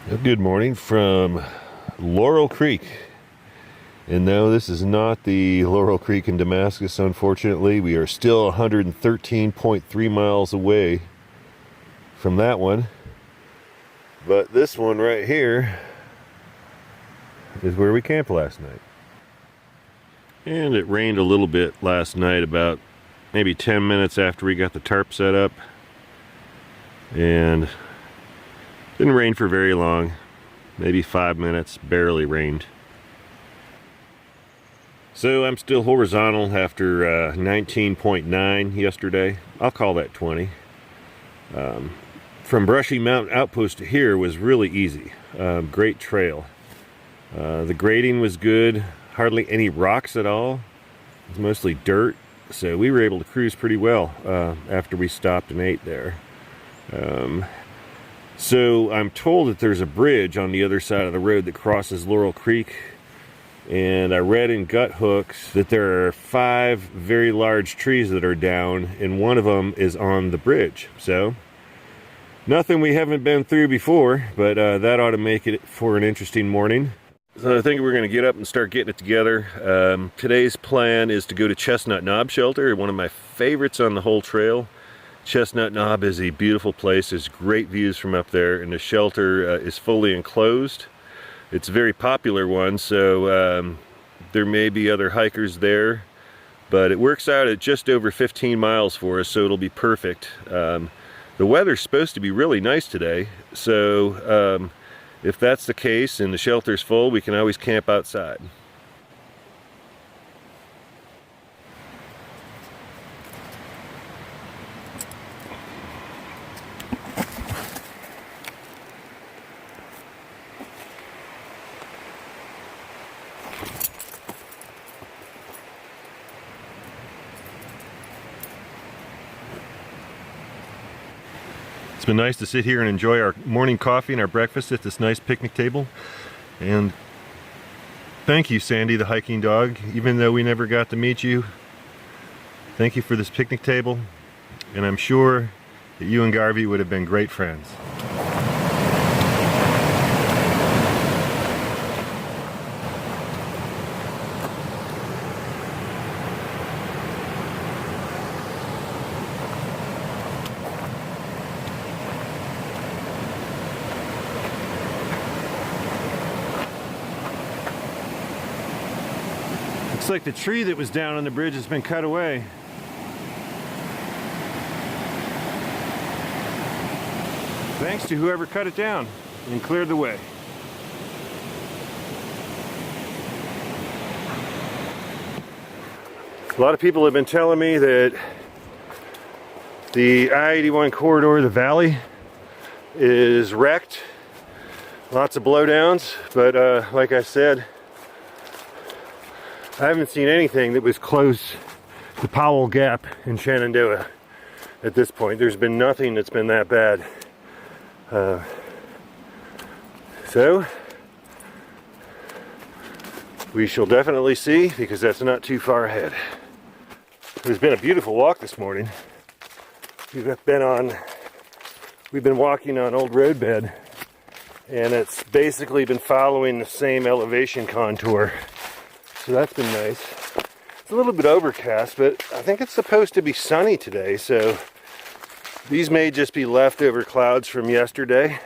Good morning from Laurel Creek. And no, this is not the Laurel Creek in Damascus, unfortunately. We are still 113.3 miles away from that one. But this one right here is where we camped last night. And it rained a little bit last night, about maybe 10 minutes after we got the tarp set up. And didn't rain for very long, maybe 5 minutes, barely rained. So I'm still horizontal after 19.9 yesterday. I'll call that 20. From Brushy Mountain Outpost to here was really easy. Great trail. The grading was good, hardly any rocks at all. It was mostly dirt, so we were able to cruise pretty well after we stopped and ate there. So I'm told that there's a bridge on the other side of the road that crosses Laurel Creek, and I read in gut hooks that there are 5 very large trees that are down, and one of them is on the bridge. So nothing we haven't been through before, but that ought to make it for an interesting morning. So I think we're going to get up and start getting it together. Today's plan is to go to Chestnut Knob Shelter, one of my favorites on the whole trail. Chestnut Knob is a beautiful place. There's great views from up there, and the shelter is fully enclosed. It's a very popular one, so there may be other hikers there, but it works out at just over 15 miles for us, so it'll be perfect. The weather's supposed to be really nice today, so if that's the case and the shelter's full, we can always camp outside. It's been nice to sit here and enjoy our morning coffee and our breakfast at this nice picnic table. And thank you, Sandy, the hiking dog. Even though we never got to meet you, thank you for this picnic table. And I'm sure that you and Garvey would have been great friends. Looks like the tree that was down on the bridge has been cut away. Thanks to whoever cut it down and cleared the way. A lot of people have been telling me that the I-81 corridor, the valley, is wrecked. Lots of blowdowns, but like I said, I haven't seen anything that was close to Powell Gap in Shenandoah at this point. There's been nothing that's been that bad. So we shall definitely see, because that's not too far ahead. It's been a beautiful walk this morning. We've been walking on old roadbed, and it's basically been following the same elevation contour. So that's been nice. It's a little bit overcast, but I think it's supposed to be sunny today, so these may just be leftover clouds from yesterday.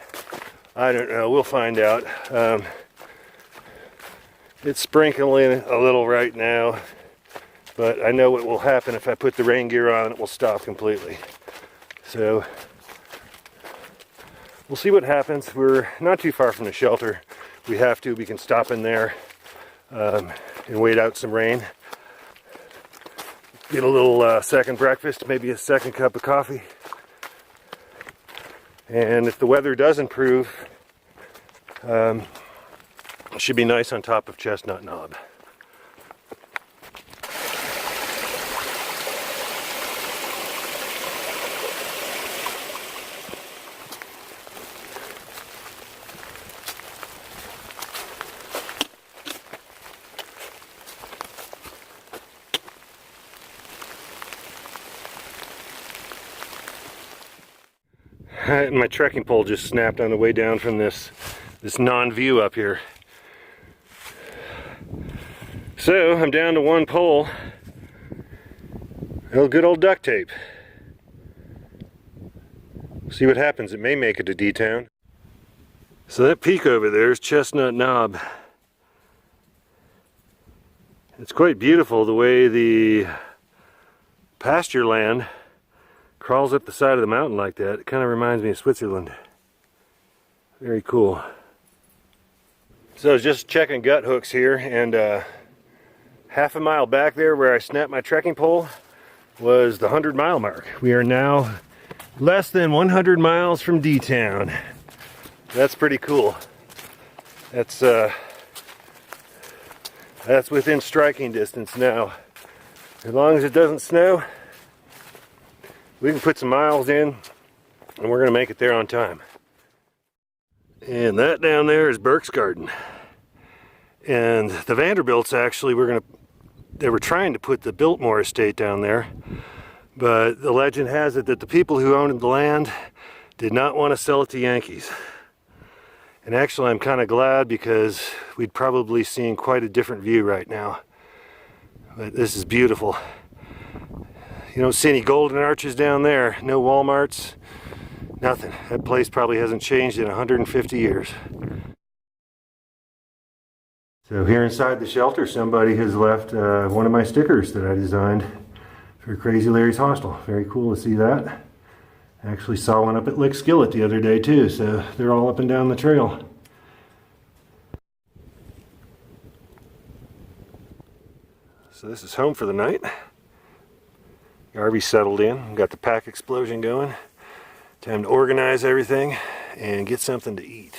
I don't know, we'll find out. It's sprinkling a little right now, but I know what will happen if I put the rain gear on. It will stop completely. So we'll see what happens. We're not too far from the shelter. We can stop in there and wait out some rain. Get a little second breakfast, maybe a second cup of coffee. And if the weather does improve, it should be nice on top of Chestnut Knob. My trekking pole just snapped on the way down from this this non-view up here. So I'm down to one pole. Oh, good old duct tape. See what happens. It may make it to D-Town. So that peak over there is Chestnut Knob. It's quite beautiful the way the pasture land crawls up the side of the mountain like that. It kind of reminds me of Switzerland. Very cool. So I was just checking gut hooks here, and half a mile back there where I snapped my trekking pole was the 100-mile mark. We are now less than 100 miles from D-Town. That's pretty cool. That's within striking distance now. As long as it doesn't snow, we can put some miles in, and we're gonna make it there on time. And that down there is Burke's garden. And the Vanderbilts actually they were trying to put the Biltmore estate down there, but the legend has it that the people who owned the land did not want to sell it to Yankees. And actually I'm kind of glad, because we'd probably seen quite a different view right now. But this is beautiful. You don't see any golden arches down there, no Walmarts, nothing. That place probably hasn't changed in 150 years. So here inside the shelter, somebody has left one of my stickers that I designed for Crazy Larry's Hostel. Very cool to see that. I actually saw one up at Lick Skillet the other day too, so they're all up and down the trail. So this is home for the night. RV settled in, got the pack explosion going. Time to organize everything and get something to eat.